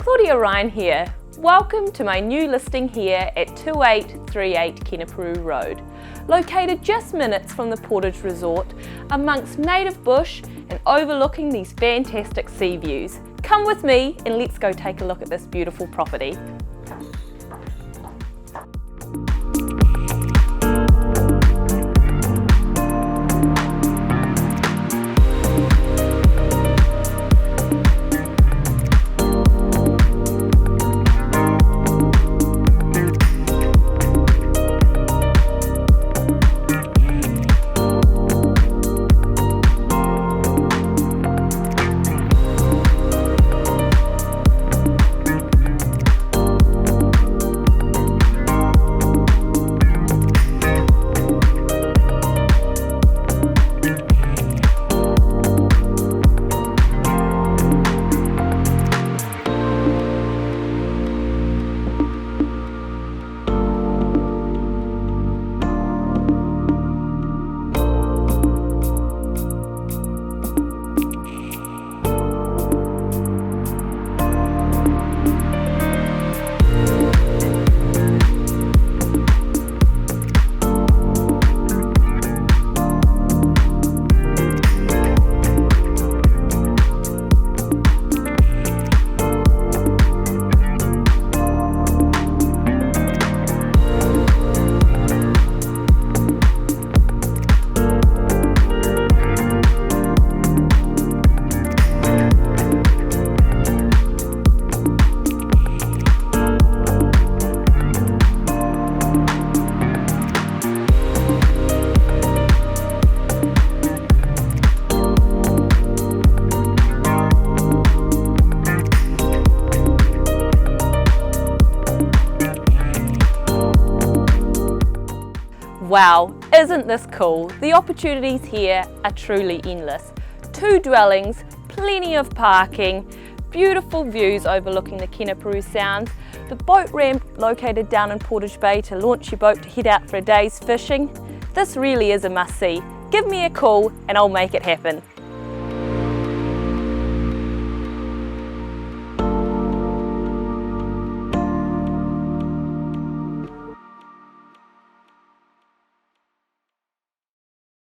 Claudia Ryan here. Welcome to my new listing here at 2838 Kenepuru Road, located just minutes from the Portage Resort, amongst native bush and overlooking these fantastic sea views. Come with me and let's go take a look at this beautiful property. Wow, isn't this cool? The opportunities here are truly endless. 2 dwellings, plenty of parking, beautiful views overlooking the Kenepuru Sounds, the boat ramp located down in Portage Bay to launch your boat to head out for a day's fishing. This really is a must-see. Give me a call and I'll make it happen.